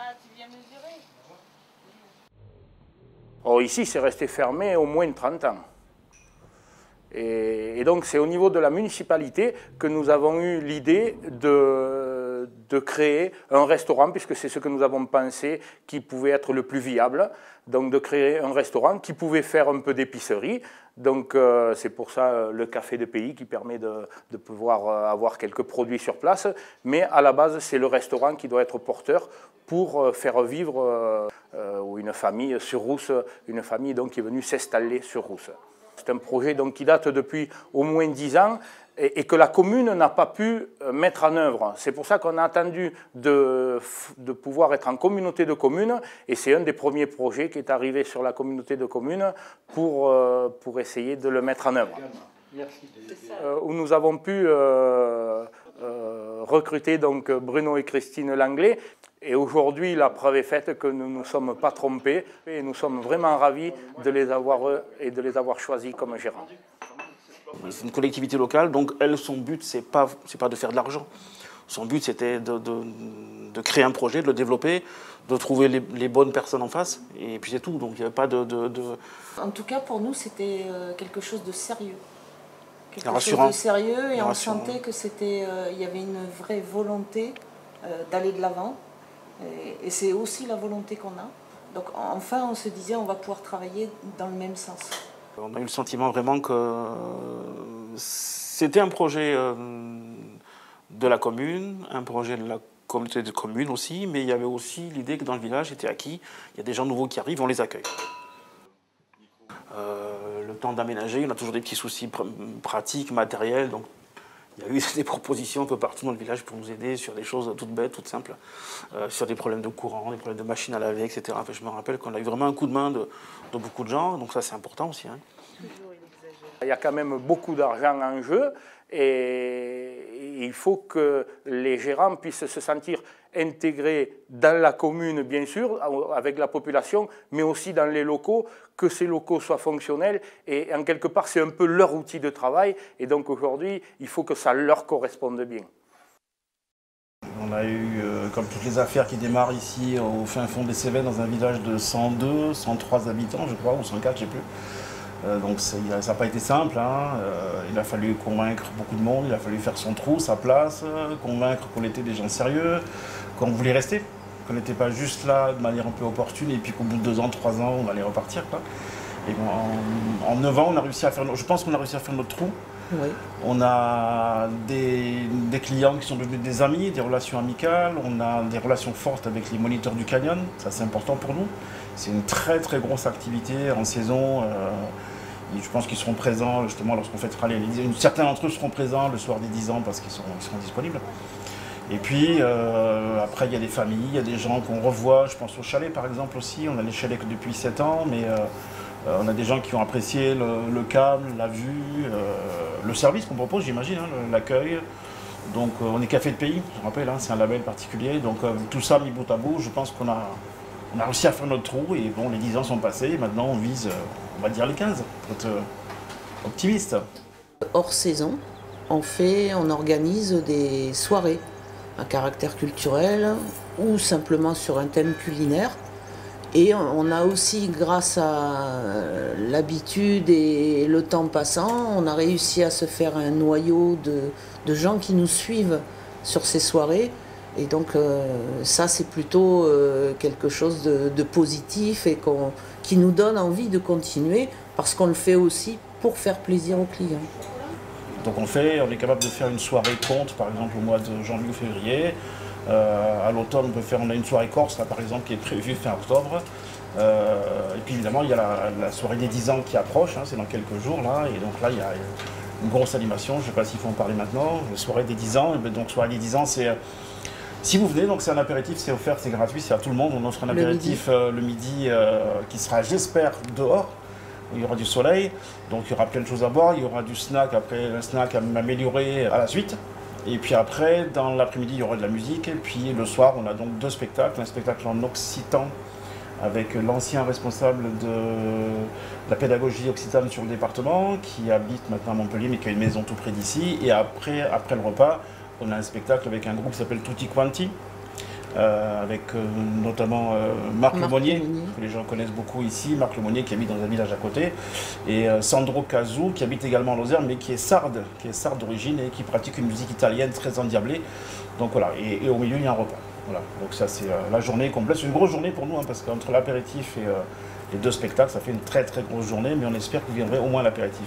Ah, tu viens mesurer? Oh, ici, c'est resté fermé au moins 30 ans. Et donc, c'est au niveau de la municipalité que nous avons eu l'idée de créer un restaurant, puisque c'est ce que nous avons pensé qui pouvait être le plus viable. Donc, de créer un restaurant qui pouvait faire un peu d'épicerie. Donc, c'est pour ça le café de pays qui permet de pouvoir avoir quelques produits sur place. Mais à la base, c'est le restaurant qui doit être porteur pour faire vivre une famille sur Rousse, une famille donc, qui est venue s'installer sur Rousse. C'est un projet donc, qui date depuis au moins 10 ans et que la commune n'a pas pu mettre en œuvre. C'est pour ça qu'on a attendu de pouvoir être en communauté de communes et c'est un des premiers projets qui est arrivé sur la communauté de communes pour essayer de le mettre en œuvre. Merci. Où nous avons pu recruter donc, Bruno et Christine Langlais. Et aujourd'hui, la preuve est faite que nous ne nous sommes pas trompés et nous sommes vraiment ravis de les avoir choisis comme gérants. C'est une collectivité locale, donc elle, son but, c'est pas de faire de l'argent. Son but, c'était de créer un projet, de le développer, de trouver les bonnes personnes en face, et puis c'est tout. Donc il n'y avait pas de... En tout cas, pour nous, c'était quelque chose de sérieux. Quelque chose de sérieux, et on sentait que il y avait une vraie volonté d'aller de l'avant. Et c'est aussi la volonté qu'on a. Donc enfin, on se disait, on va pouvoir travailler dans le même sens. On a eu le sentiment vraiment que c'était un projet de la commune, un projet de la communauté de communes aussi, mais il y avait aussi l'idée que dans le village, c'était acquis, il y a des gens nouveaux qui arrivent, on les accueille. Le temps d'aménager, on a toujours des petits soucis pratiques, matériels, donc il y a eu des propositions un peu partout dans le village pour nous aider sur des choses toutes bêtes, toutes simples, sur des problèmes de courant, des problèmes de machines à laver, etc. Enfin, je me rappelle qu'on a eu vraiment un coup de main de beaucoup de gens, donc ça c'est important aussi. Hein. Il y a quand même beaucoup d'argent en jeu et il faut que les gérants puissent se sentir intégrés dans la commune, bien sûr, avec la population, mais aussi dans les locaux, que ces locaux soient fonctionnels et en quelque part c'est un peu leur outil de travail et donc aujourd'hui il faut que ça leur corresponde bien. On a eu, comme toutes les affaires qui démarrent ici au fin fond des Cévennes, dans un village de 102, 103 habitants je crois, ou 104, je ne sais plus. Donc ça n'a pas été simple, hein. Il a fallu convaincre beaucoup de monde, il a fallu faire son trou, sa place, convaincre qu'on était des gens sérieux, qu'on voulait rester, qu'on n'était pas juste là de manière un peu opportune et puis qu'au bout de 2 ans, 3 ans, on allait repartir, quoi. Et bon, en 9 ans, on a réussi à faire, je pense qu'on a réussi à faire notre trou. Oui. On a des clients qui sont devenus des amis, des relations amicales, on a des relations fortes avec les moniteurs du canyon, ça c'est important pour nous. C'est une très très grosse activité en saison. Je pense qu'ils seront présents justement lorsqu'on fêtera certains d'entre eux seront présents le soir des 10 ans parce qu'ils seront disponibles. Et puis après il y a des familles, il y a des gens qu'on revoit, je pense au chalet par exemple aussi, on a les chalets que depuis 7 ans, mais on a des gens qui ont apprécié le calme, la vue, le service qu'on propose j'imagine, hein, l'accueil. Donc on est café de pays, je rappelle, hein, c'est un label particulier, donc tout ça mis bout à bout, je pense qu'on a réussi à faire notre trou et bon, les 10 ans sont passés et maintenant on vise, on va dire les 15, pour être optimiste. Hors saison, on organise des soirées à caractère culturel ou simplement sur un thème culinaire. Et on a aussi, grâce à l'habitude et le temps passant, on a réussi à se faire un noyau de gens qui nous suivent sur ces soirées. Et donc ça c'est plutôt quelque chose de positif et qui nous donne envie de continuer parce qu'on le fait aussi pour faire plaisir aux clients. Donc on est capable de faire une soirée conte par exemple au mois de janvier ou février. À l'automne on a une soirée corse là, par exemple qui est prévue fin octobre. Et puis évidemment il y a la soirée des 10 ans qui approche, hein, c'est dans quelques jours là. Et donc là il y a une grosse animation, je ne sais pas s'il faut en parler maintenant. La soirée des 10 ans, donc soirée des 10 ans c'est... Si vous venez, donc c'est un apéritif, c'est offert, c'est gratuit, c'est à tout le monde. On offre un apéritif le midi qui sera, j'espère, dehors. Il y aura du soleil, donc il y aura plein de choses à boire. Il y aura du snack, après un snack à m'améliorer à la suite. Et puis après, dans l'après-midi, il y aura de la musique. Et puis le soir, on a donc 2 spectacles. Un spectacle en occitan avec l'ancien responsable de la pédagogie occitane sur le département, qui habite maintenant à Montpellier, mais qui a une maison tout près d'ici. Et après le repas, on a un spectacle avec un groupe qui s'appelle Tutti Quanti, avec notamment Marc Lemonnier, Lemonnier, que les gens connaissent beaucoup ici, Marc Lemonnier qui habite dans un village à côté, et Sandro Cazou qui habite également en Lozère, mais qui est sarde d'origine et qui pratique une musique italienne très endiablée. Donc voilà, et au milieu il y a un repas. Voilà. Donc ça c'est la journée complète. C'est une grosse journée pour nous, hein, parce qu'entre l'apéritif et les 2 spectacles, ça fait une très très grosse journée, mais on espère que vous viendrez au moins à l'apéritif.